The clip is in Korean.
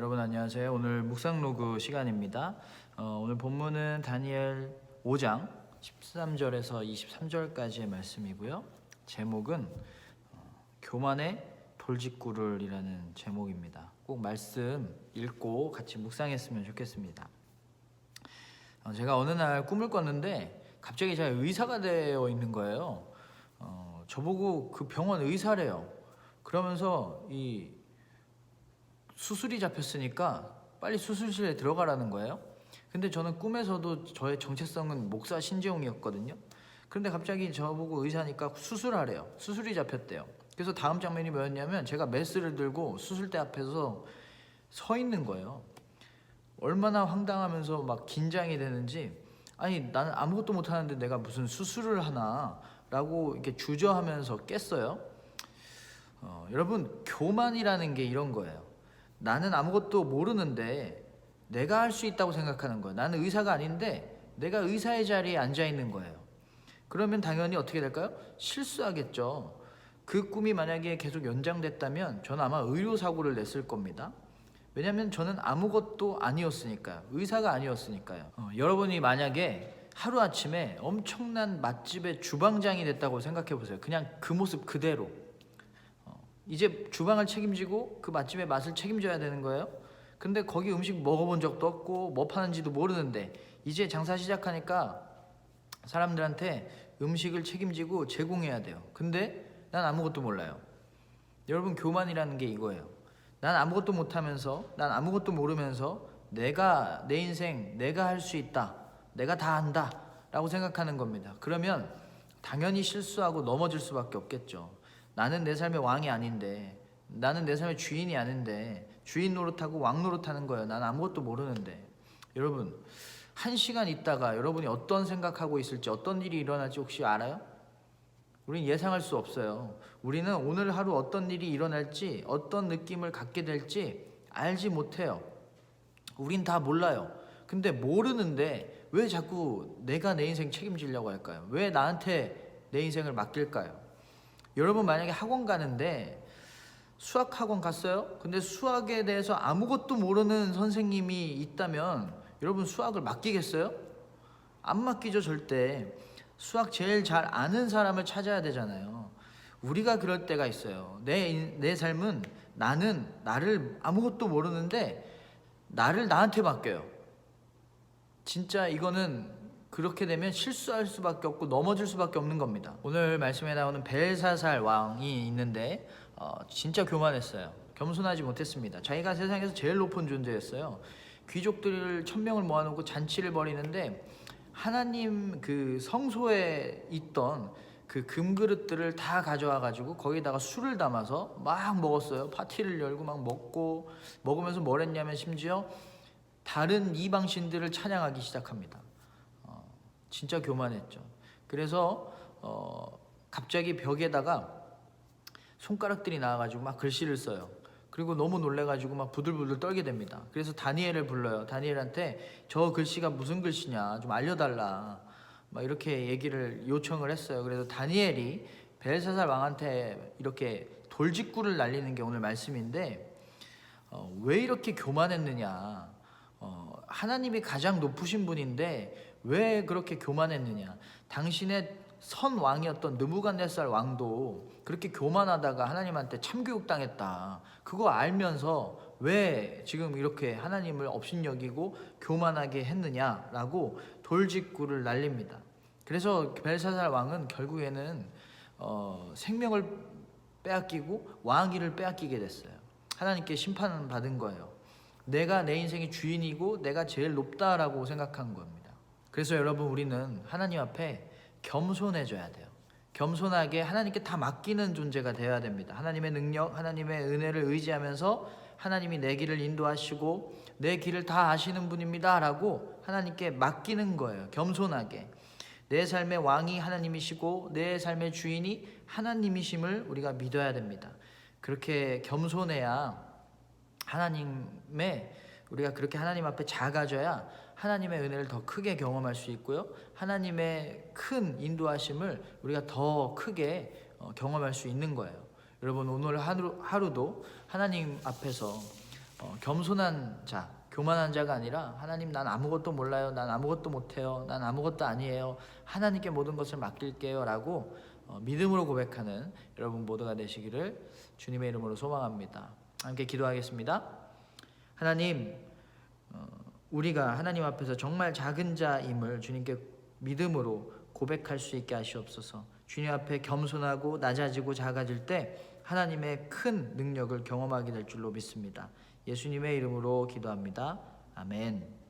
여러분 안녕하세요. 오늘 묵상로그 시간입니다. 오늘 본문은 다니엘 5장 13절에서 23절까지의 말씀이고요. 제목은 교만의 돌직구를이라는 제목입니다. 꼭 말씀 읽고 같이 묵상했으면 좋겠습니다. 제가 어느 날 꿈을 꿨는데 갑자기 제가 의사가 되어 있는 거예요. 저보고 그 병원 의사래요. 그러면서 이 수술이 잡혔으니까 빨리 수술실에 들어가라는 거예요. 근데 저는 꿈에서도 저의 정체성은 목사 신재용이었거든요. 그런데 갑자기 저보고 의사니까 수술하래요. 수술이 잡혔대요. 그래서 다음 장면이 뭐였냐면 제가 메스를 들고 수술대 앞에서 서 있는 거예요. 얼마나 황당하면서 막 긴장이 되는지, 아니 나는 아무것도 못하는데 내가 무슨 수술을 하나 라고 이렇게 주저하면서 깼어요. 여러분, 교만이라는 게 이런 거예요. 나는 아무것도 모르는데 내가 할 수 있다고 생각하는 거예요. 나는 의사가 아닌데 내가 의사의 자리에 앉아 있는 거예요. 그러면 당연히 어떻게 될까요? 실수하겠죠. 그 꿈이 만약에 계속 연장됐다면 저는 아마 의료사고를 냈을 겁니다. 왜냐하면 저는 아무것도 아니었으니까요. 의사가 아니었으니까요. 여러분이 만약에 하루아침에 엄청난 맛집의 주방장이 됐다고 생각해 보세요. 그냥 그 모습 그대로. 이제 주방을 책임지고 그 맛집의 맛을 책임져야 되는 거예요. 근데 거기 음식 먹어본 적도 없고 뭐 파는지도 모르는데 이제 장사 시작하니까 사람들한테 음식을 책임지고 제공해야 돼요. 근데 난 아무것도 몰라요. 여러분, 교만이라는 게 이거예요. 난 아무것도 못하면서, 난 아무것도 모르면서 내가 내 인생 내가 할 수 있다, 내가 다 안다 라고 생각하는 겁니다. 그러면 당연히 실수하고 넘어질 수밖에 없겠죠. 나는 내 삶의 왕이 아닌데, 나는 내 삶의 주인이 아닌데 주인 노릇하고 왕 노릇하는 거예요. 난 아무것도 모르는데. 여러분, 1시간 있다가 여러분이 어떤 생각하고 있을지, 어떤 일이 일어날지 혹시 알아요? 우린 예상할 수 없어요. 우리는 오늘 하루 어떤 일이 일어날지, 어떤 느낌을 갖게 될지 알지 못해요. 우린 다 몰라요. 근데 모르는데 왜 자꾸 내가 내 인생 책임지려고 할까요? 왜 나한테 내 인생을 맡길까요? 여러분, 만약에 학원 가는데 수학 학원 갔어요? 근데 수학에 대해서 아무것도 모르는 선생님이 있다면 여러분, 수학을 맡기겠어요? 안 맡기죠, 절대. 수학 제일 잘 아는 사람을 찾아야 되잖아요. 우리가 그럴 때가 있어요. 내 삶은 나를 아무것도 모르는데 나를 나한테 맡겨요. 진짜 이거는 그렇게 되면 실수할 수밖에 없고 넘어질 수밖에 없는 겁니다. 오늘 말씀에 나오는 벨사살 왕이 있는데 진짜 교만했어요. 겸손하지 못했습니다. 자기가 세상에서 제일 높은 존재였어요. 귀족들을 1000명을 모아놓고 잔치를 벌이는데 하나님 그 성소에 있던 그 금그릇들을 다 가져와 가지고 거기다가 술을 담아서 막 먹었어요. 파티를 열고 막 먹으면서 뭘 했냐면 심지어 다른 이방신들을 찬양하기 시작합니다. 진짜 교만했죠. 그래서 갑자기 벽에다가 손가락들이 나와가지고 막 글씨를 써요. 그리고 너무 놀래가지고 막 부들부들 떨게 됩니다. 그래서 다니엘을 불러요. 다니엘한테 저 글씨가 무슨 글씨냐 좀 알려달라, 막 이렇게 얘기를 요청을 했어요. 그래서 다니엘이 벨사살 왕한테 이렇게 돌직구를 날리는 게 오늘 말씀인데, 왜 이렇게 교만했느냐, 하나님이 가장 높으신 분인데 왜 그렇게 교만했느냐. 당신의 선 왕이었던 느부갓네살 왕도 그렇게 교만하다가 하나님한테 참교육당했다. 그거 알면서 왜 지금 이렇게 하나님을 업신여기고 교만하게 했느냐라고 돌직구를 날립니다. 그래서 벨사살 왕은 결국에는 생명을 빼앗기고 왕위를 빼앗기게 됐어요. 하나님께 심판을 받은 거예요. 내가 내 인생의 주인이고 내가 제일 높다라고 생각한 겁니다. 그래서 여러분, 우리는 하나님 앞에 겸손해져야 돼요. 겸손하게 하나님께 다 맡기는 존재가 되어야 됩니다. 하나님의 능력, 하나님의 은혜를 의지하면서 하나님이 내 길을 인도하시고 내 길을 다 아시는 분입니다 라고 하나님께 맡기는 거예요. 겸손하게. 내 삶의 왕이 하나님이시고 내 삶의 주인이 하나님이심을 우리가 믿어야 됩니다. 그렇게 겸손해야 우리가 그렇게 하나님 앞에 작아져야 하나님의 은혜를 더 크게 경험할 수 있고요. 하나님의 큰 인도하심을 우리가 더 크게 경험할 수 있는 거예요. 여러분, 오늘 하루도 하나님 앞에서 겸손한 자, 교만한 자가 아니라 하나님 난 아무것도 몰라요. 난 아무것도 못해요. 난 아무것도 아니에요. 하나님께 모든 것을 맡길게요 라고 믿음으로 고백하는 여러분 모두가 되시기를 주님의 이름으로 소망합니다. 함께 기도하겠습니다. 하나님, 우리가 하나님 앞에서 정말 작은 자임을 주님께 믿음으로 고백할 수 있게 하시옵소서. 주님 앞에 겸손하고 낮아지고 작아질 때 하나님의 큰 능력을 경험하게 될 줄로 믿습니다. 예수님의 이름으로 기도합니다. 아멘.